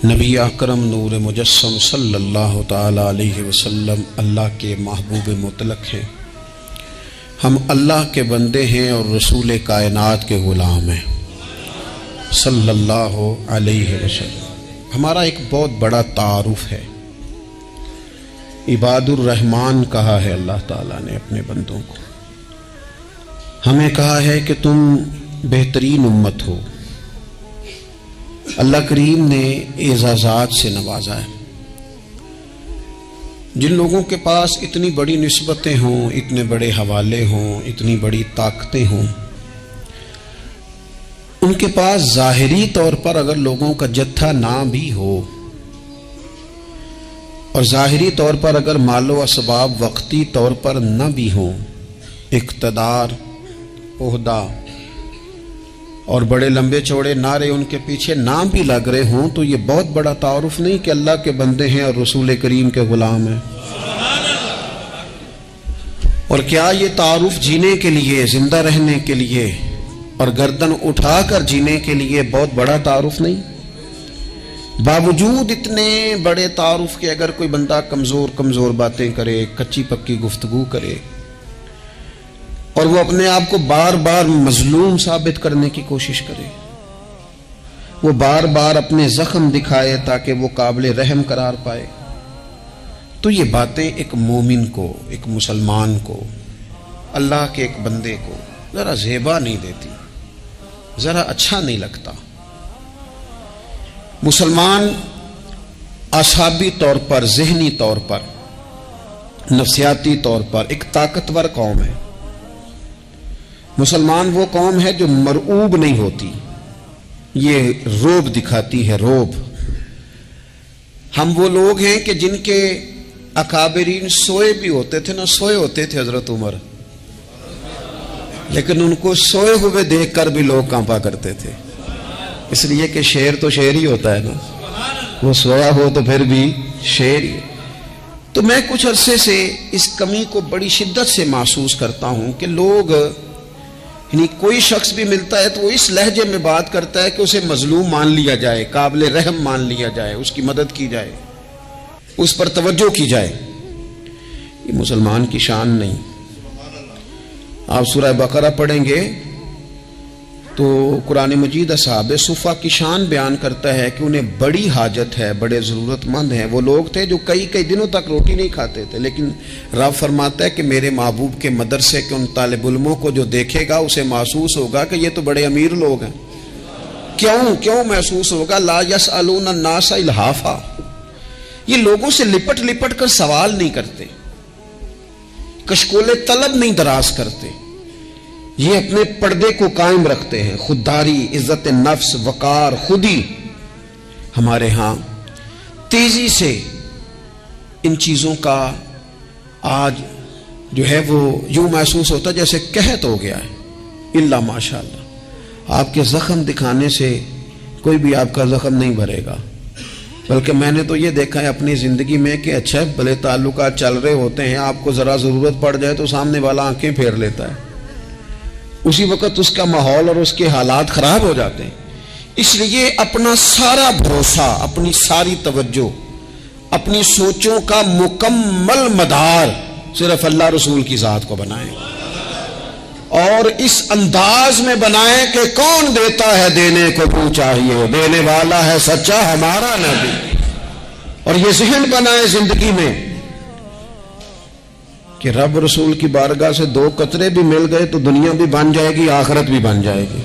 نبی اکرم نور مجسم صلی اللہ تعالی علیہ وسلم اللہ کے محبوب مطلق ہیں۔ ہم اللہ کے بندے ہیں اور رسول کائنات کے غلام ہیں صلی اللہ علیہ وسلم۔ ہمارا ایک بہت بڑا تعارف ہے، عباد الرحمن کہا ہے اللہ تعالیٰ نے اپنے بندوں کو، ہمیں کہا ہے کہ تم بہترین امت ہو۔ اللہ کریم نے اعزازات سے نوازا ہے۔ جن لوگوں کے پاس اتنی بڑی نسبتیں ہوں، اتنے بڑے حوالے ہوں، اتنی بڑی طاقتیں ہوں، ان کے پاس ظاہری طور پر اگر لوگوں کا جتھا نہ بھی ہو اور ظاہری طور پر اگر مال و اسباب وقتی طور پر نہ بھی ہوں، اقتدار، عہدہ اور بڑے لمبے چوڑے نعرے ان کے پیچھے نام بھی لگ رہے ہوں، تو یہ بہت بڑا تعارف نہیں کہ اللہ کے بندے ہیں اور رسول کریم کے غلام ہیں؟ اور کیا یہ تعارف جینے کے لیے، زندہ رہنے کے لیے اور گردن اٹھا کر جینے کے لیے بہت بڑا تعارف نہیں؟ باوجود اتنے بڑے تعارف کے اگر کوئی بندہ کمزور باتیں کرے، کچی پکی گفتگو کرے اور وہ اپنے آپ کو بار بار مظلوم ثابت کرنے کی کوشش کرے، وہ بار بار اپنے زخم دکھائے تاکہ وہ قابل رحم قرار پائے، تو یہ باتیں ایک مومن کو، ایک مسلمان کو، اللہ کے ایک بندے کو ذرا زیبا نہیں دیتی، ذرا اچھا نہیں لگتا۔ مسلمان اعصابی طور پر، ذہنی طور پر، نفسیاتی طور پر ایک طاقتور قوم ہے۔ مسلمان وہ قوم ہے جو مرعوب نہیں ہوتی، یہ روب دکھاتی ہے، روب۔ ہم وہ لوگ ہیں کہ جن کے اکابرین سوئے بھی ہوتے تھے، نہ سوئے ہوتے تھے حضرت عمر، لیکن ان کو سوئے ہوئے دیکھ کر بھی لوگ کانپا کرتے تھے، اس لیے کہ شیر تو شیر ہی ہوتا ہے نا، وہ سویا ہو تو پھر بھی شیر ہی۔ تو میں کچھ عرصے سے اس کمی کو بڑی شدت سے محسوس کرتا ہوں کہ لوگ، یعنی کوئی شخص بھی ملتا ہے تو وہ اس لہجے میں بات کرتا ہے کہ اسے مظلوم مان لیا جائے، قابل رحم مان لیا جائے، اس کی مدد کی جائے، اس پر توجہ کی جائے۔ یہ مسلمان کی شان نہیں۔ آپ سورہ بقرہ پڑھیں گے تو قرآن مجید اصحاب صفہ کی شان بیان کرتا ہے کہ انہیں بڑی حاجت ہے، بڑے ضرورت مند ہیں۔ وہ لوگ تھے جو کئی دنوں تک روٹی نہیں کھاتے تھے، لیکن رب فرماتا ہے کہ میرے محبوب کے مدرسے کے ان طالب علموں کو جو دیکھے گا اسے محسوس ہوگا کہ یہ تو بڑے امیر لوگ ہیں۔ کیوں محسوس ہوگا؟ لا یسألون الناس الحافا، یہ لوگوں سے لپٹ کر سوال نہیں کرتے، کشکول طلب نہیں دراز کرتے، یہ اپنے پردے کو قائم رکھتے ہیں۔ خودداری، عزت نفس، وقار، خودی۔ ہمارے ہاں تیزی سے ان چیزوں کا آج جو ہے وہ یوں محسوس ہوتا ہے جیسے قحط ہو گیا ہے۔ الا ماشاءاللہ، آپ کے زخم دکھانے سے کوئی بھی آپ کا زخم نہیں بھرے گا، بلکہ میں نے تو یہ دیکھا ہے اپنی زندگی میں کہ اچھا بھلے تعلقات چل رہے ہوتے ہیں، آپ کو ذرا ضرورت پڑ جائے تو سامنے والا آنکھیں پھیر لیتا ہے، اسی وقت اس کا ماحول اور اس کے حالات خراب ہو جاتے ہیں۔ اس لیے اپنا سارا بھروسہ، اپنی ساری توجہ، اپنی سوچوں کا مکمل مدار صرف اللہ رسول کی ذات کو بنائیں، اور اس انداز میں بنائیں کہ کون دیتا ہے دینے کو تو چاہیے، دینے والا ہے سچا ہمارا نبی۔ اور یہ ذہن بنائیں زندگی میں کہ رب رسول کی بارگاہ سے 2 قطرے بھی مل گئے تو دنیا بھی بن جائے گی، آخرت بھی بن جائے گی۔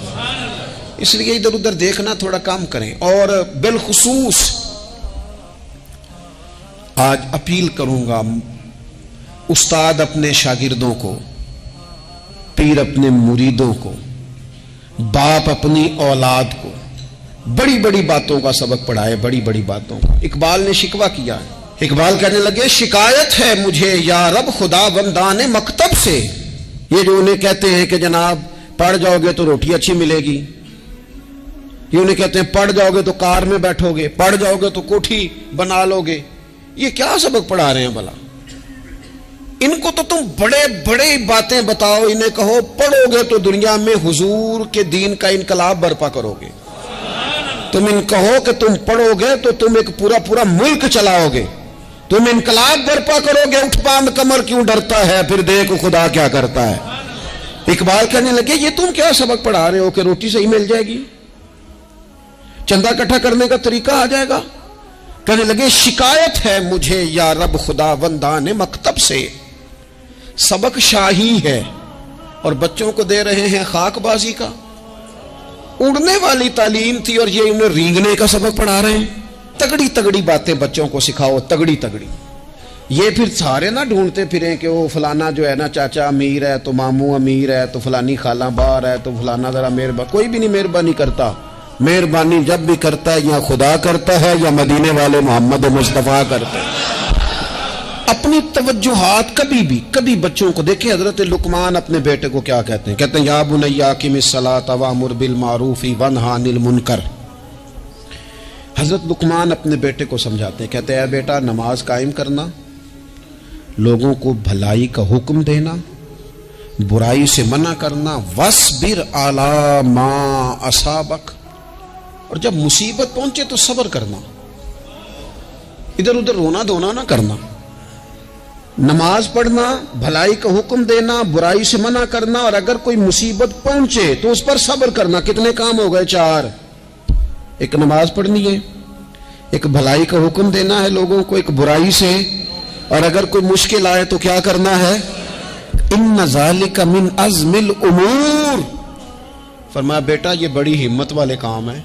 اس لیے ادھر ادھر دیکھنا تھوڑا کم کریں۔ اور بالخصوص آج اپیل کروں گا، استاد اپنے شاگردوں کو، پیر اپنے مریدوں کو، باپ اپنی اولاد کو بڑی بڑی باتوں کا سبق پڑھائے، بڑی بڑی باتوں کا۔ اقبال نے شکوہ کیا ہے، اقبال کہنے لگے شکایت ہے مجھے یا رب خدا بندان مکتب سے، یہ جو انہیں کہتے ہیں کہ جناب پڑھ جاؤ گے تو روٹی اچھی ملے گی، یہ انہیں کہتے ہیں پڑھ جاؤ گے تو کار میں بیٹھو گے، پڑھ جاؤ گے تو کوٹھی بنا لو گے، یہ کیا سبق پڑھا رہے ہیں بھلا؟ ان کو تو تم بڑے بڑے باتیں بتاؤ، انہیں کہو پڑھو گے تو دنیا میں حضور کے دین کا انقلاب برپا کرو گے، تم ان کہو کہ تم پڑھو گے تو تم ایک پورا ملک چلاؤ گے، تم انقلاب برپا کرو گے، اٹھ باندھ کمر کیوں ڈرتا ہے، پھر دیکھو خدا کیا کرتا ہے۔ اقبال کہنے لگے یہ تم کیا سبق پڑھا رہے ہو کہ روٹی صحیح مل جائے گی، چندہ اکٹھا کرنے کا طریقہ آ جائے گا؟ کہنے لگے شکایت ہے مجھے یا رب خدا وندان مکتب سے، سبق شاہی ہے اور بچوں کو دے رہے ہیں خاک بازی کا۔ اڑنے والی تعلیم تھی اور یہ انہیں رینگنے کا سبق پڑھا رہے ہیں۔ تگڑی تگڑی باتیں بچوں کو سکھاؤ، تگڑی تگڑی۔ یہ پھر سارے نہ ڈھونڈتے پھریں کہ وہ فلانا جو ہے نا چاچا امیر ہے تو ماموں امیر ہے تو فلانی خالہ باہر ہے تو فلانا ذرا مہربانی، کوئی بھی نہیں مہربانی کرتا۔ مہربانی جب بھی کرتا ہے یا خدا کرتا ہے یا مدینے والے محمد مصطفیٰ کرتے ہیں۔ اپنی توجہات کبھی بچوں کو دیکھیں، حضرت لقمان اپنے بیٹے کو کیا کہتے ہیں یا بنی اقم الصلاۃ وامر بالمعروف وانہی عن المنکر۔ حضرت لقمان اپنے بیٹے کو سمجھاتے ہیں، کہتے ہیں اے بیٹا نماز قائم کرنا، لوگوں کو بھلائی کا حکم دینا، برائی سے منع کرنا، وَاصْبِرْ عَلَىٰ مَا أَصَابَكَ، اور جب مصیبت پہنچے تو صبر کرنا، ادھر ادھر رونا دھونا نہ کرنا۔ نماز پڑھنا، بھلائی کا حکم دینا، برائی سے منع کرنا، اور اگر کوئی مصیبت پہنچے تو اس پر صبر کرنا۔ کتنے کام ہو گئے؟ 4۔ ایک نماز پڑھنی ہے، ایک بھلائی کا حکم دینا ہے لوگوں کو، ایک برائی سے، اور اگر کوئی مشکل آئے تو کیا کرنا ہے؟ ان ذالک من عزم الامور۔ فرمایا بیٹا یہ بڑی ہمت والے کام ہیں،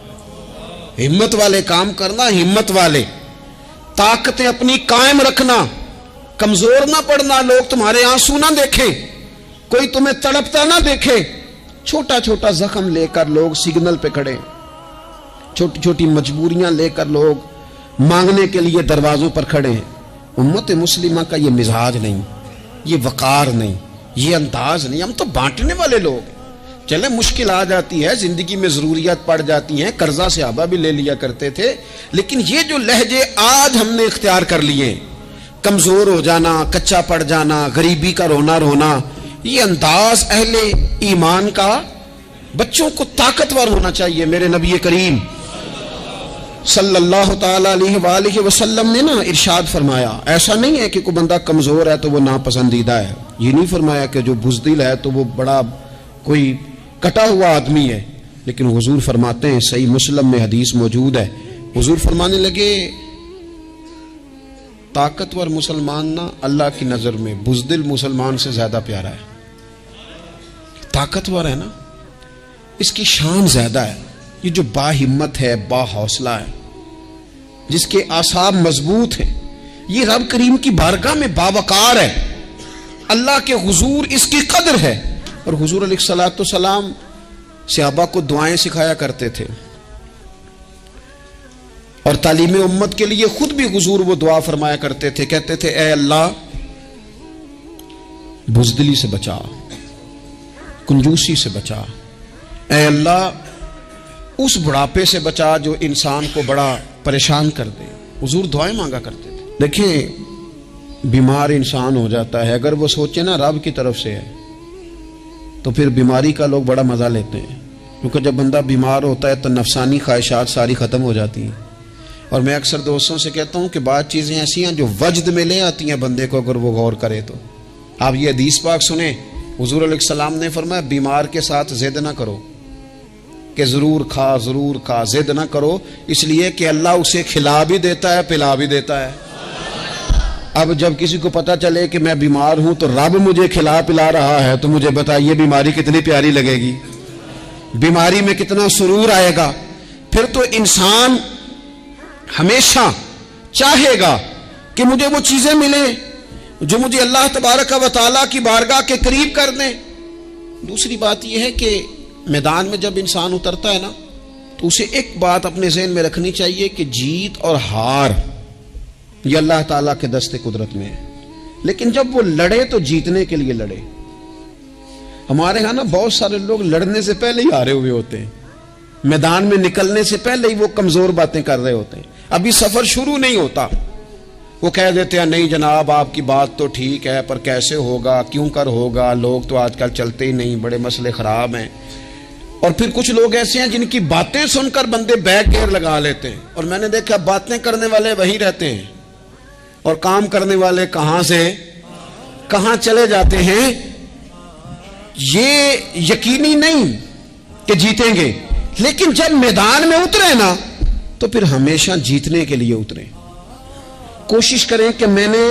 ہمت والے کام کرنا، ہمت والے، طاقتیں اپنی قائم رکھنا، کمزور نہ پڑنا، لوگ تمہارے آنسو نہ دیکھیں، کوئی تمہیں تڑپتا نہ دیکھے۔ چھوٹا چھوٹا زخم لے کر لوگ سگنل پہ کھڑے، چھوٹی چھوٹی مجبوریاں لے کر لوگ مانگنے کے لیے دروازوں پر کھڑے ہیں۔ امت مسلمہ کا یہ مزاج نہیں، یہ وقار نہیں، یہ انداز نہیں۔ ہم تو بانٹنے والے لوگ ہیں۔ چلے مشکل آ جاتی ہے، زندگی میں ضروریات پڑ جاتی ہیں، قرضہ صحابہ بھی لے لیا کرتے تھے، لیکن یہ جو لہجے آج ہم نے اختیار کر لیے، کمزور ہو جانا، کچا پڑ جانا، غریبی کا رونا، یہ انداز اہل ایمان کا۔ بچوں کو طاقتور ہونا چاہیے۔ میرے نبی کریم صلی اللہ تعالی علیہ وآلہ وسلم نے نا ارشاد فرمایا، ایسا نہیں ہے کہ کوئی بندہ کمزور ہے تو وہ ناپسندیدہ ہے، یہ نہیں فرمایا کہ جو بزدل ہے تو وہ بڑا کوئی کٹا ہوا آدمی ہے، لیکن حضور فرماتے ہیں، صحیح مسلم میں حدیث موجود ہے، حضور فرمانے لگے طاقتور مسلمان نا اللہ کی نظر میں بزدل مسلمان سے زیادہ پیارا ہے۔ طاقتور ہے نا، اس کی شان زیادہ ہے۔ یہ جو با ہمت ہے، با حوصلہ ہے، جس کے اعصاب مضبوط ہیں، یہ رب کریم کی بارگاہ میں باوقار ہے، اللہ کے حضور اس کی قدر ہے۔ اور حضور علیہ الصلوۃ والسلام صحابہ کو دعائیں سکھایا کرتے تھے، اور تعلیم امت کے لیے خود بھی حضور وہ دعا فرمایا کرتے تھے، کہتے تھے اے اللہ بزدلی سے بچا، کنجوسی سے بچا، اے اللہ اس بڑھاپے سے بچا جو انسان کو بڑا پریشان کر دے۔ حضور دعائیں مانگا کرتے تھے۔ دیکھیں بیمار انسان ہو جاتا ہے، اگر وہ سوچے نا رب کی طرف سے ہے تو پھر بیماری کا لوگ بڑا مزہ لیتے ہیں، کیونکہ جب بندہ بیمار ہوتا ہے تو نفسانی خواہشات ساری ختم ہو جاتی ہیں۔ اور میں اکثر دوستوں سے کہتا ہوں کہ بعض چیزیں ایسی ہیں جو وجد میں لے آتی ہیں بندے کو، اگر وہ غور کرے تو۔ آپ یہ حدیث پاک سنیں، حضور علیہ السلام نے فرمایا بیمار کے ساتھ ضد نہ کرو کہ ضرور کھا، ضد نہ کرو، اس لیے کہ اللہ اسے کھلا بھی دیتا ہے، پلا بھی دیتا ہے۔ اب جب کسی کو پتا چلے کہ میں بیمار ہوں تو رب مجھے کھلا پلا رہا ہے تو مجھے بتائیے بیماری کتنی پیاری لگے گی، بیماری میں کتنا سرور آئے گا۔ پھر تو انسان ہمیشہ چاہے گا کہ مجھے وہ چیزیں ملیں جو مجھے اللہ تبارک و تعالیٰ کی بارگاہ کے قریب کر دیں۔ دوسری بات یہ ہے کہ میدان میں جب انسان اترتا ہے نا تو اسے ایک بات اپنے ذہن میں رکھنی چاہیے کہ جیت اور ہار یہ اللہ تعالیٰ کے دست قدرت میں ہے، لیکن جب وہ لڑے تو جیتنے کے لیے لڑے۔ ہمارے ہاں نا بہت سارے لوگ لڑنے سے پہلے ہی ہارے ہوئے ہوتے ہیں، میدان میں نکلنے سے پہلے ہی وہ کمزور باتیں کر رہے ہوتے ہیں، ابھی سفر شروع نہیں ہوتا، وہ کہہ دیتے ہیں نہیں جناب آپ کی بات تو ٹھیک ہے پر کیسے ہوگا، کیوں کر ہوگا، لوگ تو آج کل چلتے ہی نہیں، بڑے مسئلے خراب ہیں۔ اور پھر کچھ لوگ ایسے ہیں جن کی باتیں سن کر بندے بیک گیئر لگا لیتے ہیں، اور میں نے دیکھا باتیں کرنے والے وہیں رہتے ہیں اور کام کرنے والے کہاں سے کہاں چلے جاتے ہیں. یہ یقینی نہیں کہ جیتیں گے، لیکن جب میدان میں اترے نا تو پھر ہمیشہ جیتنے کے لیے اتریں. کوشش کریں کہ میں نے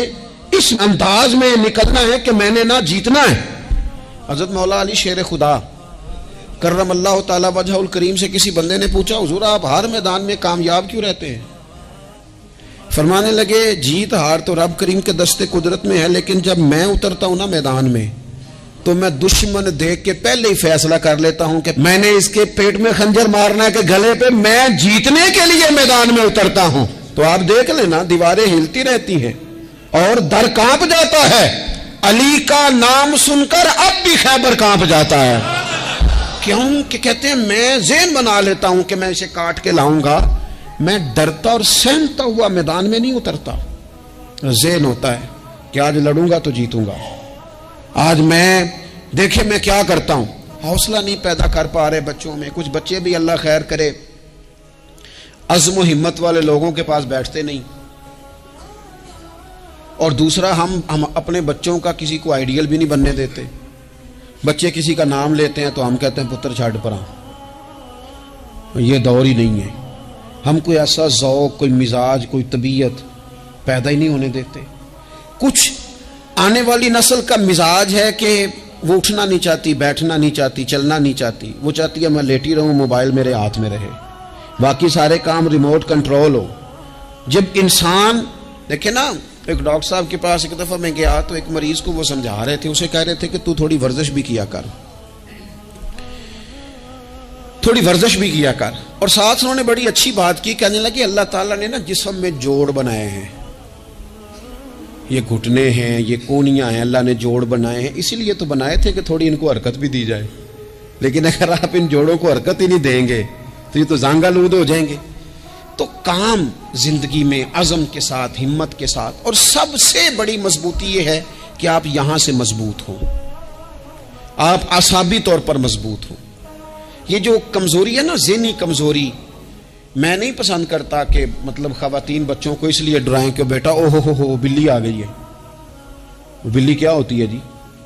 اس انداز میں نکلنا ہے کہ میں نے نہ جیتنا ہے. حضرت مولا علی شیر خدا کرم اللہ تعالی وجہ الکریم سے کسی بندے نے پوچھا، حضور آپ ہر میدان میں کامیاب کیوں رہتے ہیں؟ فرمانے لگے جیت ہار تو رب کریم کے دستے قدرت میں ہے، لیکن جب میں اترتا ہوں نا میدان میں تو میں دشمن دیکھ کے پہلے ہی فیصلہ کر لیتا ہوں کہ میں نے اس کے پیٹ میں خنجر مارنا ہے کہ گلے پہ، میں جیتنے کے لیے میدان میں اترتا ہوں. تو آپ دیکھ لینا دیواریں ہلتی رہتی ہیں اور در کانپ جاتا ہے. علی کا نام سن کر اب بھی خیبر کانپ جاتا ہے. کیوں کہ کہتے ہیں میں ذہن بنا لیتا ہوں کہ میں اسے کاٹ کے لاؤں گا، میں ڈرتا اور سہمتا ہوا میدان میں نہیں اترتا. ذہن ہوتا ہے کہ آج لڑوں گا تو جیتوں گا، آج میں دیکھیں میں کیا کرتا ہوں. حوصلہ نہیں پیدا کر پا رہے بچوں میں. کچھ بچے بھی اللہ خیر کرے عزم و ہمت والے لوگوں کے پاس بیٹھتے نہیں. اور دوسرا ہم اپنے بچوں کا کسی کو آئیڈیل بھی نہیں بننے دیتے. بچے کسی کا نام لیتے ہیں تو ہم کہتے ہیں پتر چھاڑ پرا، یہ دور ہی نہیں ہے. ہم کوئی ایسا ذوق، کوئی مزاج، کوئی طبیعت پیدا ہی نہیں ہونے دیتے. کچھ آنے والی نسل کا مزاج ہے کہ وہ اٹھنا نہیں چاہتی، بیٹھنا نہیں چاہتی، چلنا نہیں چاہتی. وہ چاہتی ہے میں لیٹی رہوں، موبائل میرے ہاتھ میں رہے، باقی سارے کام ریموٹ کنٹرول ہو. جب انسان دیکھیں نا، ایک ڈاکٹر صاحب کے پاس ایک دفعہ میں گیا تو ایک مریض کو وہ سمجھا رہے تھے، اسے کہہ رہے تھے کہ تو تھوڑی ورزش بھی کیا کر، تھوڑی ورزش بھی کیا کر. اور ساتھ انہوں نے بڑی اچھی بات کی، کہنے لگے اللہ تعالیٰ نے نا جسم میں جوڑ بنائے ہیں، یہ گھٹنے ہیں، یہ کونیاں ہیں، اللہ نے جوڑ بنائے ہیں، اسی لیے تو بنائے تھے کہ تھوڑی ان کو حرکت بھی دی جائے. لیکن اگر آپ ان جوڑوں کو حرکت ہی نہیں دیں گے تو یہ تو زانگا لود ہو جائیں گے. تو کام زندگی میں عزم کے ساتھ، ہمت کے ساتھ، اور سب سے بڑی مضبوطی یہ ہے کہ آپ یہاں سے مضبوط ہوں، آپ اعصابی طور پر مضبوط ہوں. یہ جو کمزوری ہے نا، ذہنی کمزوری، میں نہیں پسند کرتا کہ مطلب خواتین بچوں کو اس لیے ڈرائیں کہ بیٹا او ہو بلی آ گئی ہے. بلی کیا ہوتی ہے جی؟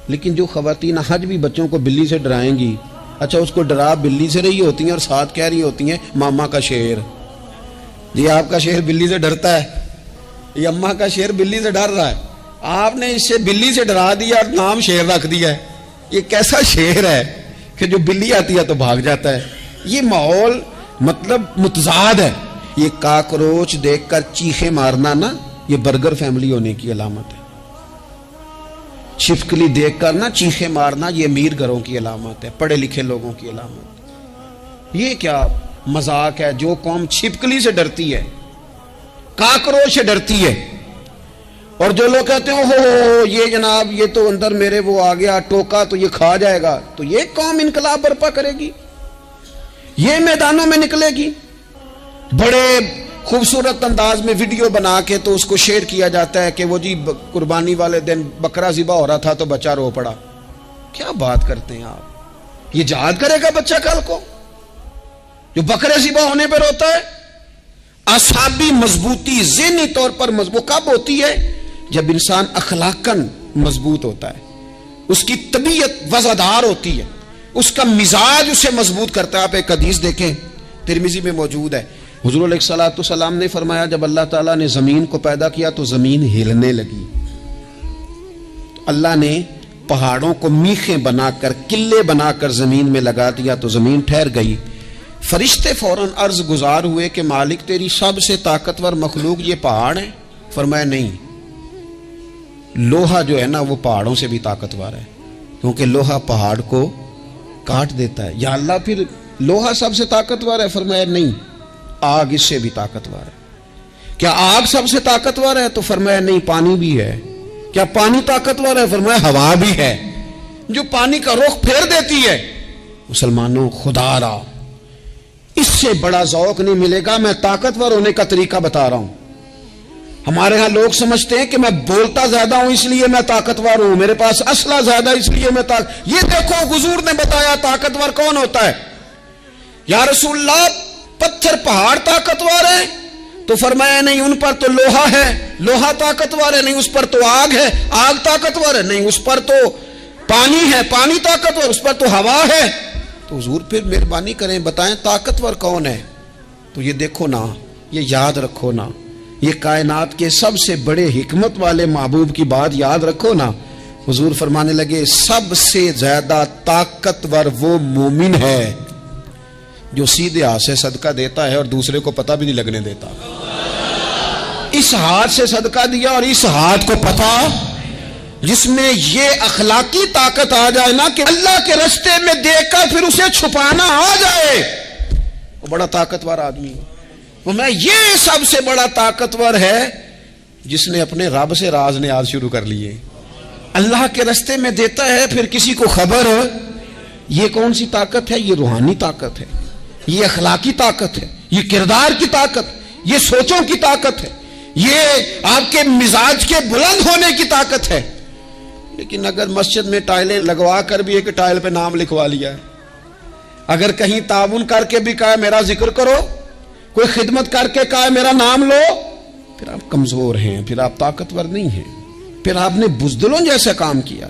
لیکن جو خواتین آج بھی بچوں کو بلی سے ڈرائیں گی، اچھا اس کو ڈرا بلی سے رہی ہوتی ہیں اور ساتھ کہہ رہی ہوتی ہیں ماما کا شیر. جی آپ کا شیر بلی سے ڈرتا ہے، یہ اماں کا شیر بلی سے ڈر رہا ہے، آپ نے اس سے بلی سے ڈرا دیا اور نام شیر رکھ دیا ہے. یہ کیسا شیر ہے کہ جو بلی آتی ہے تو بھاگ جاتا ہے. یہ ماحول مطلب متضاد ہے. یہ کاکروچ دیکھ کر چیخیں مارنا نا، یہ برگر فیملی ہونے کی علامت ہے. چھپکلی دیکھ کر نا چیخیں مارنا، یہ امیر گھروں کی علامت ہے، پڑھے لکھے لوگوں کی علامت. یہ کیا مذاق ہے؟ جو قوم چھپکلی سے ڈرتی ہے، کاکروچ سے ڈرتی ہے، اور جو لوگ کہتے ہیں ہو یہ جناب یہ تو اندر میرے وہ آ گیا ٹوکا تو یہ کھا جائے گا، تو یہ قوم انقلاب برپا کرے گی، یہ میدانوں میں نکلے گی. بڑے خوبصورت انداز میں ویڈیو بنا کے تو اس کو شیئر کیا جاتا ہے کہ وہ جی قربانی والے دن بکرا ذبح ہو رہا تھا تو بچہ رو پڑا. کیا بات کرتے ہیں آپ؟ یہ جہاد کرے گا بچہ کل کو جو بکرے ذبح ہونے پر روتا ہے؟ اعصابی مضبوطی ذہنی طور پر مضبوط کب ہوتی ہے؟ جب انسان اخلاقاً مضبوط ہوتا ہے، اس کی طبیعت وزادار ہوتی ہے، اس کا مزاج اسے مضبوط کرتا ہے. آپ ایک حدیث دیکھیں ترمذی میں موجود ہے، حضور علیہ الصلوۃ والسلام نے فرمایا جب اللہ تعالیٰ نے زمین کو پیدا کیا تو زمین ہلنے لگی. تو اللہ نے پہاڑوں کو میخیں بنا کر، قلعے بنا کر زمین میں لگا دیا تو زمین ٹھہر گئی. فرشتے فوراً عرض گزار ہوئے کہ مالک تیری سب سے طاقتور مخلوق یہ پہاڑ ہے؟ فرمایا نہیں، لوہا جو ہے نا وہ پہاڑوں سے بھی طاقتور ہے، کیونکہ لوہا پہاڑ کو کاٹ دیتا ہے. یا اللہ پھر لوہا سب سے طاقتور ہے؟ فرمایا نہیں، آگ اس سے بھی طاقتور ہے. کیا آگ سب سے طاقتور ہے؟ تو فرمایا نہیں، پانی بھی ہے. کیا پانی طاقتور ہے؟ فرمایا ہوا بھی ہے، جو پانی کا رخ پھیر دیتی ہے. مسلمانوں خدا را اس سے بڑا ذوق نہیں ملے گا. میں طاقتور ہونے کا طریقہ بتا رہا ہوں. ہمارے ہاں لوگ سمجھتے ہیں کہ میں بولتا زیادہ ہوں اس لیے میں طاقتور ہوں، میرے پاس اسلحہ زیادہ اس لیے میں یہ دیکھو حضور نے بتایا طاقتور کون ہوتا ہے. یا رسول اللہ پتھر پہاڑ طاقتور ہے؟ تو فرمایا نہیں، ان پر تو لوہا ہے، لوہا طاقتور ہے، نہیں اس پر تو آگ ہے، آگ طاقتور ہے، نہیں اس پر تو پانی ہے، پانی طاقتور، اس پر تو ہوا ہے۔ تو حضور پھر مہربانی کریں بتائیں طاقتور کون ہے؟ تو یہ دیکھو نا، یہ یاد رکھو نا، یہ کائنات کے سب سے بڑے حکمت والے محبوب کی بات یاد رکھو نا۔ حضور فرمانے لگے سب سے زیادہ طاقتور وہ مومن ہے جو سیدھے ہاتھ سے صدقہ دیتا ہے اور دوسرے کو پتہ بھی نہیں لگنے دیتا۔ اس ہاتھ سے صدقہ دیا اور اس ہاتھ کو پتہ، جس میں یہ اخلاقی طاقت آ جائے نا کہ اللہ کے رستے میں دیکھ کر پھر اسے چھپانا آ جائے، وہ بڑا طاقتور آدمی ہے۔ وہ میں یہ سب سے بڑا طاقتور ہے جس نے اپنے رب سے راز نیاز شروع کر لیے، اللہ کے رستے میں دیتا ہے پھر کسی کو خبر۔ یہ کون سی طاقت ہے؟ یہ روحانی طاقت ہے، یہ اخلاقی طاقت ہے، یہ کردار کی طاقت، یہ سوچوں کی طاقت ہے، یہ آپ کے مزاج کے بلند ہونے کی طاقت ہے۔ لیکن اگر مسجد میں ٹائلیں لگوا کر بھی ایک ٹائل پہ نام لکھوا لیا ہے، اگر کہیں تعاون کر کے بھی کہا میرا ذکر کرو، کوئی خدمت کر کے کہا میرا نام لو، پھر آپ کمزور ہیں، پھر آپ طاقتور نہیں ہیں، پھر آپ نے بزدلوں جیسا کام کیا،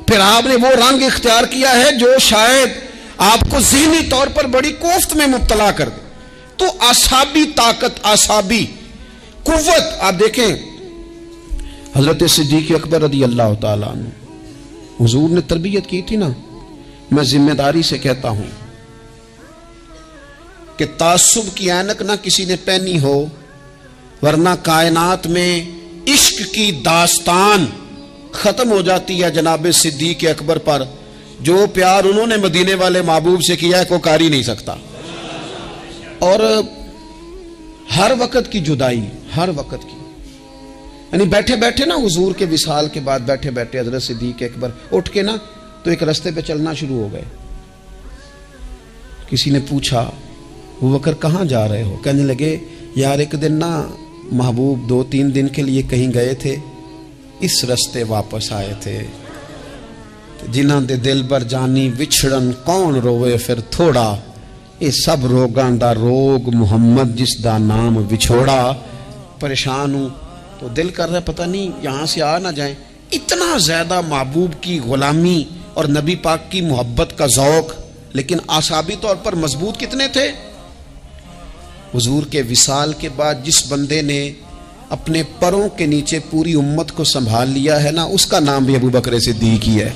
پھر آپ نے وہ رنگ اختیار کیا ہے جو شاید آپ کو ذہنی طور پر بڑی کوفت میں مبتلا کر دے۔ تو اعصابی طاقت، اعصابی قوت، آپ دیکھیں حضرت صدیق اکبر رضی اللہ تعالیٰ عنہ، حضور نے تربیت کی تھی نا۔ میں ذمہ داری سے کہتا ہوں کہ تعصب کی اینک نہ کسی نے پہنی ہو، ورنہ کائنات میں عشق کی داستان ختم ہو جاتی ہے جناب صدیق اکبر پر۔ جو پیار انہوں نے مدینے والے محبوب سے کیا ہے کوئی کر ہی نہیں سکتا۔ اور ہر وقت کی جدائی، ہر وقت کی، یعنی بیٹھے بیٹھے نا حضور کے وصال کے بعد بیٹھے بیٹھے حضرت صدیق اکبر اٹھ کے نا تو ایک رستے پہ چلنا شروع ہو گئے۔ کسی نے پوچھا ابو بکر کہاں جا رہے ہو؟ کہنے لگے یار ایک دن نا محبوب 2-3 دن کے لیے کہیں گئے تھے، اس رستے واپس آئے تھے۔ جنہاں دے دل بر جانی وچھڑن کون روے پھر تھوڑا، اے سب روگاں دا روگ محمد جس دا نام وچھوڑا۔ پریشان ہوں تو دل کر رہا ہے پتہ نہیں یہاں سے آ نہ جائیں۔ اتنا زیادہ محبوب کی غلامی اور نبی پاک کی محبت کا ذوق، لیکن اعصابی طور پر مضبوط کتنے تھے؟ حضور کے وصال کے بعد جس بندے نے اپنے پروں کے نیچے پوری امت کو سنبھال لیا ہے نا، اس کا نام بھی ابو بکر صدیق ہی ہے۔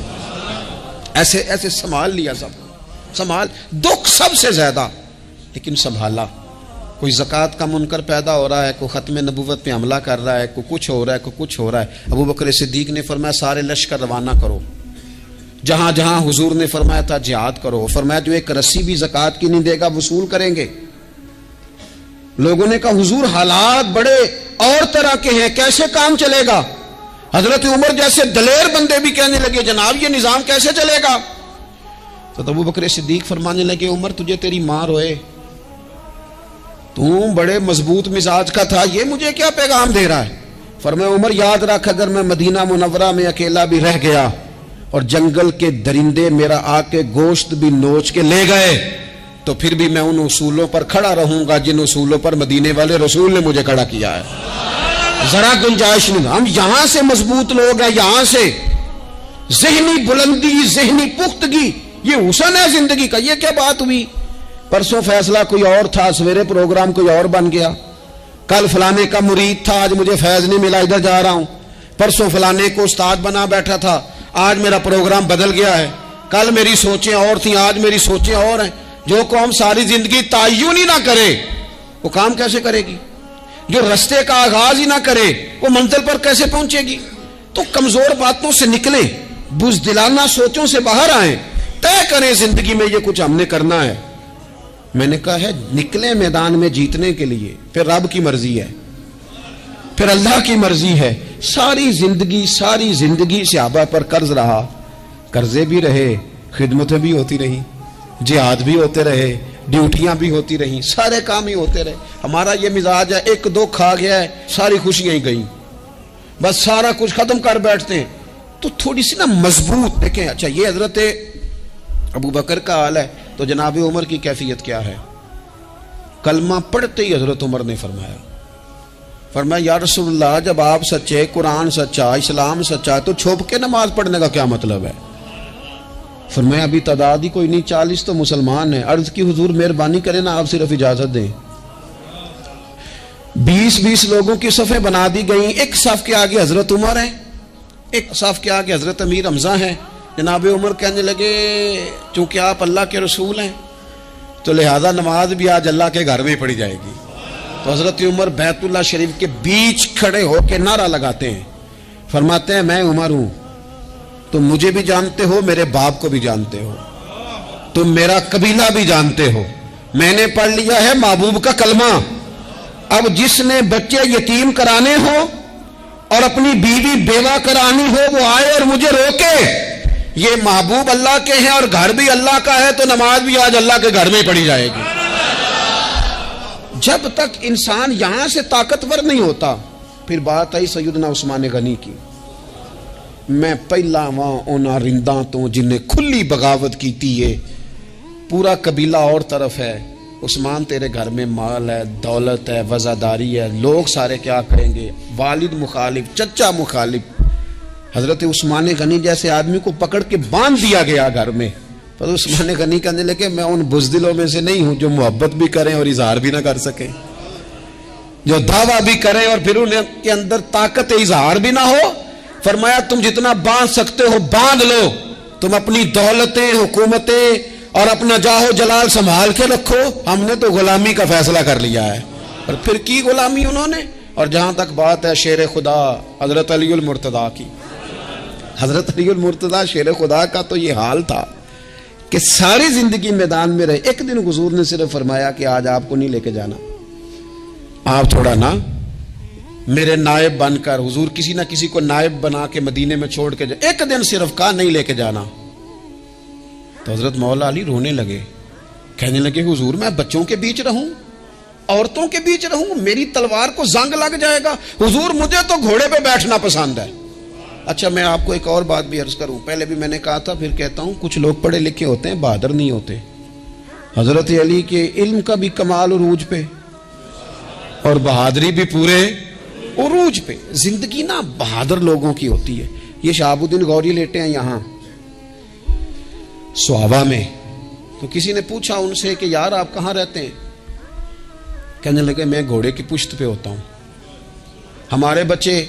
ایسے ایسے سنبھال لیا، سب سنبھال، دکھ سب سے زیادہ لیکن سنبھالا۔ کوئی زکوٰۃ کا منکر پیدا ہو رہا ہے، کوئی ختم نبوت پہ حملہ کر رہا ہے، کوئی کچھ ہو رہا ہے، کوئی کچھ ہو رہا ہے، ابو بکر صدیق نے فرمایا سارے لشکر روانہ کرو، جہاں جہاں حضور نے فرمایا تھا جہاد کرو۔ فرمایا جو ایک رسی بھی زکوٰۃ کی نہیں دے گا وصول کریں گے۔ لوگوں نے کہا حضور حالات بڑے اور طرح کے ہیں، کیسے کام چلے گا؟ حضرت عمر جیسے دلیر بندے بھی کہنے لگے جناب یہ نظام کیسے چلے گا؟ تو ابو بکر صدیق فرمانے لگے عمر تجھے تیری ماں روئے، تم بڑے مضبوط مزاج کا تھا، یہ مجھے کیا پیغام دے رہا ہے؟ فرمایا عمر یاد رکھ اگر میں مدینہ منورہ میں اکیلا بھی رہ گیا اور جنگل کے درندے میرا آ کے گوشت بھی نوچ کے لے گئے تو پھر بھی میں ان اصولوں پر کھڑا رہوں گا جن اصولوں پر مدینے والے رسول نے مجھے کھڑا کیا ہے۔ ذرا گنجائش نہیں۔ ہم یہاں سے مضبوط لوگ ہیں، یہاں سے ذہنی بلندی، ذہنی پختگی، یہ حسن ہے زندگی کا۔ یہ کیا بات ہوئی؟ پرسوں فیصلہ کوئی اور تھا، سویرے پروگرام کوئی اور بن گیا، کل فلانے کا مرید تھا آج مجھے فیض نہیں ملا ادھر جا رہا ہوں، پرسوں فلانے کو استاد بنا بیٹھا تھا آج میرا پروگرام بدل گیا ہے، کل میری سوچیں اور تھیں آج میری سوچیں اور ہیں۔ جو قوم ساری زندگی تعین ہی نہ کرے وہ کام کیسے کرے گی؟ جو رستے کا آغاز ہی نہ کرے وہ منزل پر کیسے پہنچے گی؟ تو کمزور باتوں سے نکلیں، بزدلانہ سوچوں سے باہر آئیں، طے کریں زندگی میں یہ کچھ ہم نے کرنا ہے۔ میں نے کہا ہے نکلیں میدان میں جیتنے کے لیے، پھر رب کی مرضی ہے، پھر اللہ کی مرضی ہے۔ ساری زندگی صحابہ پر قرض رہا، قرضے بھی رہے، خدمتیں بھی ہوتی رہی، جہاد بھی ہوتے رہے، ڈیوٹیاں بھی ہوتی رہیں، سارے کام ہی ہوتے رہے۔ ہمارا یہ مزاج ہے ایک دو کھا گیا ہے ساری خوشیاں ہی گئیں، بس سارا کچھ ختم کر بیٹھتے ہیں۔ تو تھوڑی سی نا مضبوط دیکھیں۔ اچھا یہ حضرت ابو بکر کا حال ہے تو جناب عمر کی کیفیت کیا ہے؟ کلمہ پڑھتے ہی حضرت عمر نے فرمایا یا رسول اللہ جب آپ سچے، قرآن سچا، اسلام سچا، تو چھپ کے نماز پڑھنے کا کیا مطلب ہے؟ فرمایا ابھی تعداد ہی کوئی نہیں، 40 تو مسلمان ہیں۔ عرض کی حضور مہربانی کریں نا، آپ صرف اجازت دیں۔ 20 لوگوں کی صفیں بنا دی گئیں، ایک صف کے آگے حضرت عمر ہیں، ایک صف کے آگے حضرت امیر حمزہ ہیں۔ جناب عمر کہنے لگے چونکہ آپ اللہ کے رسول ہیں تو لہذا نماز بھی آج اللہ کے گھر میں پڑھی جائے گی۔ تو حضرت عمر بیت اللہ شریف کے بیچ کھڑے ہو کے نعرہ لگاتے ہیں، فرماتے ہیں میں عمر ہوں، تم مجھے بھی جانتے ہو، میرے باپ کو بھی جانتے ہو، تم میرا قبیلہ بھی جانتے ہو، میں نے پڑھ لیا ہے محبوب کا کلمہ۔ اب جس نے بچے یتیم کرانے ہو اور اپنی بیوی بیوہ کرانی ہو وہ آئے اور مجھے روکے۔ یہ محبوب اللہ کے ہیں اور گھر بھی اللہ کا ہے، تو نماز بھی آج اللہ کے گھر میں پڑھی جائے گی۔ جب تک انسان یہاں سے طاقتور نہیں ہوتا، پھر بات آئی سیدنا عثمان غنی کی، میں پہلا وہاں اونا رنداں تو جنہیں کھلی بغاوت کی تھی، ہے پورا قبیلہ اور طرف ہے، عثمان تیرے گھر میں مال ہے، دولت ہے، وزاداری ہے، لوگ سارے کیا کہیں گے، والد مخالف، چچا مخالف۔ حضرت عثمان غنی جیسے آدمی کو پکڑ کے باندھ دیا گیا گھر میں، پر عثمان غنی کہنے لگے میں ان بزدلوں میں سے نہیں ہوں جو محبت بھی کریں اور اظہار بھی نہ کر سکیں، جو دعویٰ بھی کریں اور پھر ان کے اندر طاقت اظہار بھی نہ ہو۔ فرمایا تم جتنا باندھ سکتے ہو باندھ لو، تم اپنی دولتیں، حکومتیں اور اپنا جاہ و جلال سنبھال کے رکھو، ہم نے تو غلامی کا فیصلہ کر لیا ہے۔ اور پھر کی غلامی انہوں نے۔ اور جہاں تک بات ہے شیر خدا حضرت علی المرتضیٰ کی، حضرت علی المرتضیٰ شیر خدا کا تو یہ حال تھا کہ ساری زندگی میدان میں رہے۔ ایک دن حضور نے صرف فرمایا کہ آج آپ کو نہیں لے کے جانا، آپ تھوڑا نا میرے نائب بن کر، حضور کسی نہ کسی کو نائب بنا کے مدینے میں چھوڑ کے جائے، ایک دن صرف کہا نہیں لے کے جانا۔ تو حضرت مولا علی رونے لگے، کہنے لگے حضور میں بچوں کے بیچ رہوں، عورتوں کے بیچ رہوں، میری تلوار کو زنگ لگ جائے گا، حضور مجھے تو گھوڑے پہ بیٹھنا پسند ہے۔ اچھا میں آپ کو ایک اور بات بھی عرض کروں، پہلے بھی میں نے کہا تھا پھر کہتا ہوں، کچھ لوگ پڑھے لکھے ہوتے ہیں بہادر نہیں ہوتے۔ حضرت علی کے علم کا بھی کمال عروج پہ اور بہادری بھی پورے عروج پہ۔ زندگی نا بہادر لوگوں کی ہوتی ہے۔ یہ شہاب الدین غوری لیٹے ہیں یہاں سوابا میں، تو کسی نے پوچھا ان سے کہ یار آپ کہاں رہتے ہیں؟ کہنے لگے میں گھوڑے کی پشت پہ ہوتا ہوں، ہمارے بچے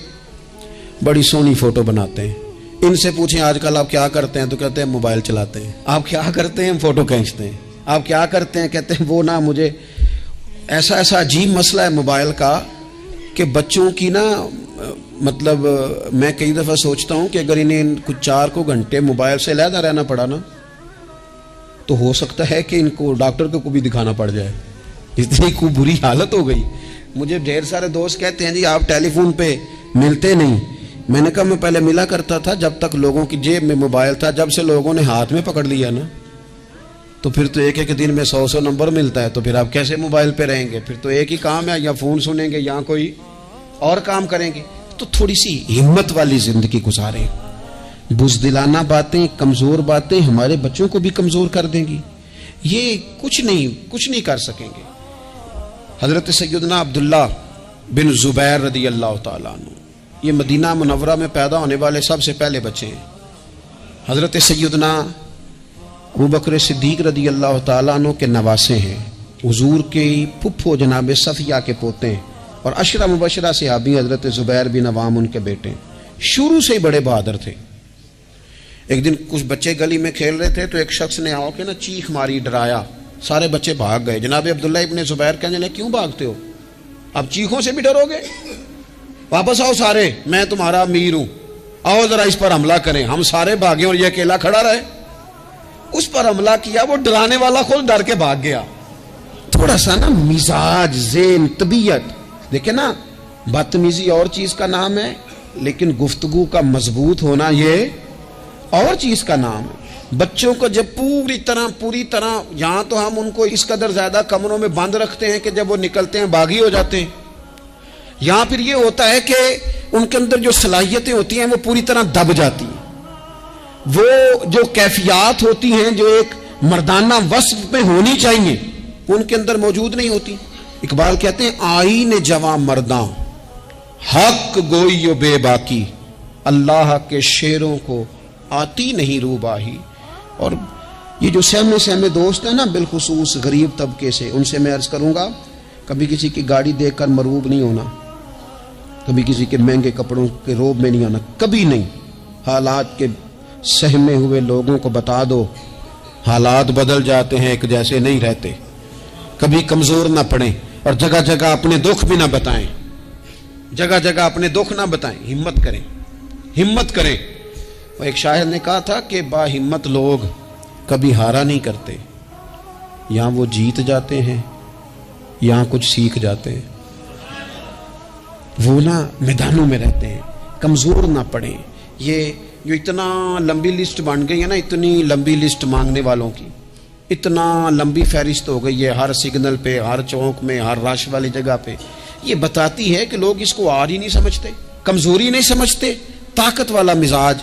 بڑی سونی فوٹو بناتے ہیں، ان سے پوچھیں آج کل آپ کیا کرتے ہیں تو کہتے ہیں موبائل چلاتے ہیں۔ آپ کیا کرتے ہیں؟ ہم فوٹو کھینچتے ہیں۔ آپ کیا کرتے ہیں؟ کہتے ہیں وہ نا مجھے ایسا عجیب مسئلہ ہے موبائل کا کہ بچوں کی نا مطلب میں کئی دفعہ سوچتا ہوں کہ اگر انہیں کچھ 4 گھنٹے موبائل سے علیحدہ رہنا پڑا نا تو ہو سکتا ہے کہ ان کو ڈاکٹر کو بھی دکھانا پڑ جائے، اتنی کو بری حالت ہو گئی۔ مجھے ڈھیر سارے دوست کہتے ہیں جی آپ ٹیلی فون پہ ملتے نہیں۔ میں نے کہا میں پہلے ملا کرتا تھا جب تک لوگوں کی جیب میں موبائل تھا، جب سے لوگوں نے ہاتھ میں پکڑ لیا نا تو پھر تو ایک دن میں 100 نمبر ملتا ہے، تو پھر آپ کیسے موبائل پہ رہیں گے؟ پھر تو ایک ہی کام ہے، یا فون سنیں گے یا کوئی اور کام کریں گے۔ تو تھوڑی سی ہمت والی زندگی گزاریں۔ بزدلانہ باتیں، کمزور باتیں ہمارے بچوں کو بھی کمزور کر دیں گی، یہ کچھ نہیں کر سکیں گے۔ حضرت سیدنا عبداللہ بن زبیر رضی اللہ تعالیٰ عنہ، یہ مدینہ منورہ میں پیدا ہونے والے سب سے پہلے بچے ہیں۔ حضرت سیدنا ابوبکر صدیق رضی اللہ تعالیٰ عنہ کے نواسے ہیں، حضور کے پھپھو جناب صفیہ کے پوتے ہیں، اور عشرہ مبشرہ صحابی حضرت زبیر بن عوام ان کے بیٹے، شروع سے ہی بڑے بہادر تھے۔ ایک دن کچھ بچے گلی میں کھیل رہے تھے تو ایک شخص نے آ کے نا چیخ ماری، ڈرایا، سارے بچے بھاگ گئے۔ جناب عبداللہ ابن زبیر کہنے لگے کیوں بھاگتے ہو؟ اب چیخوں سے بھی ڈرو گے؟ واپس آؤ سارے، میں تمہارا امیر ہوں، آؤ ذرا اس پر حملہ کریں۔ ہم سارے بھاگے اور یہ اکیلا کھڑا رہے۔ اس پر حملہ کیا، وہ ڈرانے والا خود ڈر کے بھاگ گیا۔ تھوڑا سا نا مزاج، ذہن، طبیعت دیکھیں نا، بدتمیزی اور چیز کا نام ہے لیکن گفتگو کا مضبوط ہونا یہ اور چیز کا نام ہے۔ بچوں کو جب پوری طرح یہاں تو ہم ان کو اس قدر زیادہ کمروں میں بند رکھتے ہیں کہ جب وہ نکلتے ہیں باغی ہو جاتے ہیں، یہاں پھر یہ ہوتا ہے کہ ان کے اندر جو صلاحیتیں ہوتی ہیں وہ پوری طرح دب جاتی ہیں، وہ جو کیفیات ہوتی ہیں جو ایک مردانہ وصف میں ہونی چاہیے، ان کے اندر موجود نہیں ہوتی۔ اقبال کہتے ہیں آئین جواں مرداں حق گوئی و بے باکی، اللہ کے شیروں کو آتی نہیں روباہی۔ اور یہ جو سہمے دوست ہیں نا، بالخصوص غریب طبقے سے، ان سے میں عرض کروں گا کبھی کسی کی گاڑی دیکھ کر مروب نہیں ہونا، کبھی کسی کے مہنگے کپڑوں کے روب میں نہیں آنا، کبھی نہیں۔ حالات کے سہمے ہوئے لوگوں کو بتا دو حالات بدل جاتے ہیں، ایک جیسے نہیں رہتے۔ کبھی کمزور نہ پڑیں اور جگہ جگہ اپنے دکھ بھی نہ بتائیں، جگہ جگہ اپنے دکھ نہ بتائیں، ہمت کریں، ہمت کریں۔ اور ایک شاعر نے کہا تھا کہ با ہمت لوگ کبھی ہارا نہیں کرتے، یہاں وہ جیت جاتے ہیں، یہاں کچھ سیکھ جاتے ہیں۔ وہ نا میدانوں میں رہتے ہیں، کمزور نہ پڑیں۔ یہ جو اتنا لمبی لسٹ بن گئی ہے نا، اتنی لمبی لسٹ مانگنے والوں کی، اتنا لمبی فہرست ہو گئی ہے ہر سگنل پہ، ہر چوک میں، ہر رش والی جگہ پہ، یہ بتاتی ہے کہ لوگ اس کو آر ہی نہیں سمجھتے، کمزوری نہیں سمجھتے، طاقت والا مزاج۔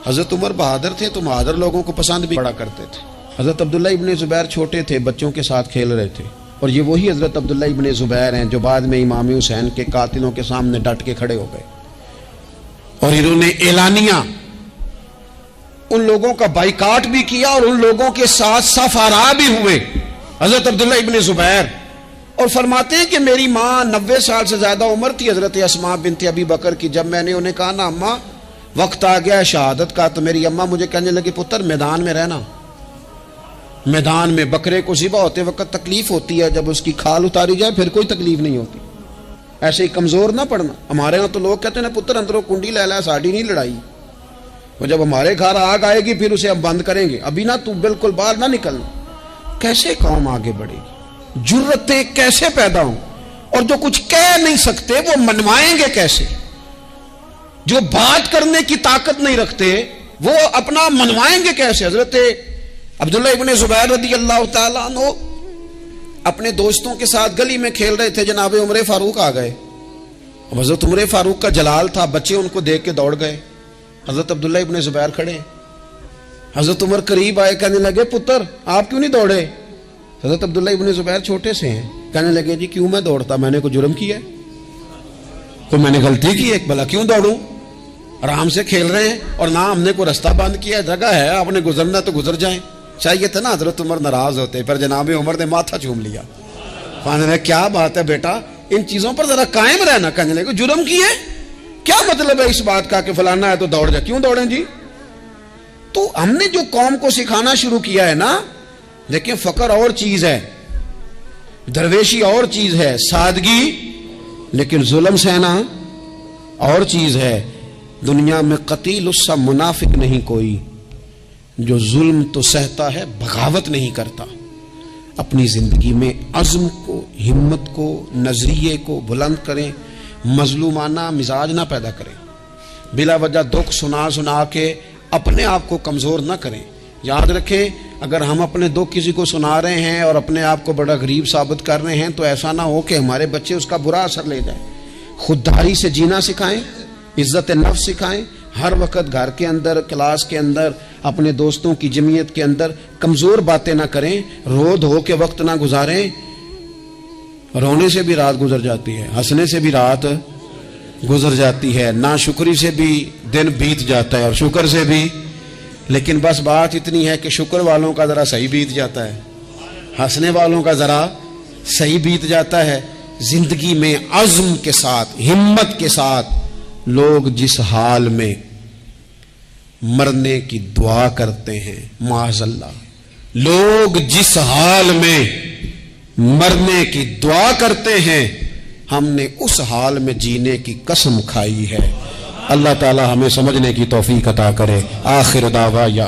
حضرت عمر بہادر تھے تو بہادر لوگوں کو پسند بھی بڑا کرتے تھے۔ حضرت عبداللہ ابن زبیر چھوٹے تھے، بچوں کے ساتھ کھیل رہے تھے، اور یہ وہی حضرت عبداللہ ابن زبیر ہیں جو بعد میں امام حسین کے قاتلوں کے سامنے ڈٹ کے کھڑے ہو گئے، اور انہوں نے اعلانیہ ان لوگوں کا بائیکاٹ بھی کیا اور ان لوگوں کے ساتھ سفارا بھی ہوئے، حضرت عبداللہ ابن زبیر۔ اور فرماتے ہیں کہ میری ماں 90 سال سے زیادہ عمر تھی حضرت اسماء بنت ابی بکر کی، جب میں نے انہیں کہا نا اماں وقت آ گیا ہے شہادت کا، تو میری اماں مجھے کہنے لگی پتر میدان میں رہنا، میدان میں بکرے کو ذبح ہوتے وقت تکلیف ہوتی ہے، جب اس کی کھال اتاری جائے پھر کوئی تکلیف نہیں ہوتی، ایسے ہی کمزور نہ پڑنا۔ ہمارے ہاں تو لوگ کہتے ہیں پتر اندروں کنڈی لے لے، ساڑی نہیں لڑائی، وہ جب ہمارے گھر آگ آئے گی پھر اسے ہم بند کریں گے، ابھی نہ تو بالکل باہر نہ نکلنا۔ کیسے قوم آگے بڑھے گی؟ جرتیں کیسے پیدا ہوں؟ اور جو کچھ کہہ نہیں سکتے وہ منوائیں گے کیسے؟ جو بات کرنے کی طاقت نہیں رکھتے وہ اپنا منوائیں گے کیسے؟ حضرت عبداللہ ابن زبیر رضی اللہ تعالیٰ عنہ اپنے دوستوں کے ساتھ گلی میں کھیل رہے تھے، جناب عمر فاروق آ گئے، حضرت عمر فاروق کا جلال تھا، بچے ان کو دیکھ کے دوڑ گئے، حضرت عبداللہ ابن زبیر کھڑے، حضرت عمر قریب آئے، کہنے لگے پتر آپ کیوں نہیں دوڑے؟ حضرت عبداللہ ابن زبیر چھوٹے سے ہیں، کہنے لگے جی کیوں میں دوڑتا، میں نے کوئی جرم کیا ہے، کوئی میں نے غلطی کی ہے، بھلا کیوں دوڑوں؟ آرام سے کھیل رہے ہیں اور نہ ہم نے کوئی رستہ بند کیا، جگہ ہے آپ نے گزرنا تو گزر جائیں۔ چاہیے تھا نا حضرت عمر ناراض ہوتے، پر جناب عمر نے ماتھا چوم لیا، کہنے لگے کیا بات ہے بیٹا، ان چیزوں پر ذرا قائم رہنا، کہنے لگے جرم کیے، کیا مطلب ہے اس بات کا کہ فلانا ہے تو دوڑ جا، کیوں دوڑیں جی؟ تو ہم نے جو قوم کو سکھانا شروع کیا ہے نا، دیکھیں فقر اور چیز ہے، درویشی اور چیز ہے، سادگی، لیکن ظلم سہنا اور چیز ہے۔ دنیا میں قتیل اس سا منافق نہیں کوئی جو ظلم تو سہتا ہے بغاوت نہیں کرتا۔ اپنی زندگی میں عزم کو، ہمت کو، نظریے کو بلند کریں، مظلومانہ مزاج نہ پیدا کریں، بلا وجہ دکھ سنا سنا کے اپنے آپ کو کمزور نہ کریں۔ یاد رکھیں اگر ہم اپنے دکھ کسی کو سنا رہے ہیں اور اپنے آپ کو بڑا غریب ثابت کر رہے ہیں تو ایسا نہ ہو کہ ہمارے بچے اس کا برا اثر لے جائیں۔ خودداری سے جینا سکھائیں، عزت نفس سکھائیں، ہر وقت گھر کے اندر، کلاس کے اندر، اپنے دوستوں کی جمعیت کے اندر کمزور باتیں نہ کریں، رو دھو کے وقت نہ گزاریں۔ رونے سے بھی رات گزر جاتی ہے، ہنسنے سے بھی رات گزر جاتی ہے، ناشکری سے بھی دن بیت جاتا ہے اور شکر سے بھی، لیکن بس بات اتنی ہے کہ شکر والوں کا ذرا صحیح بیت جاتا ہے، ہنسنے والوں کا ذرا صحیح بیت جاتا ہے۔ زندگی میں عزم کے ساتھ، ہمت کے ساتھ لوگ جس حال میں مرنے کی دعا کرتے ہیں، معاذ اللہ، لوگ جس حال میں مرنے کی دعا کرتے ہیں، ہم نے اس حال میں جینے کی قسم کھائی ہے۔ اللہ تعالی ہمیں سمجھنے کی توفیق عطا کرے۔ آخر دعوانا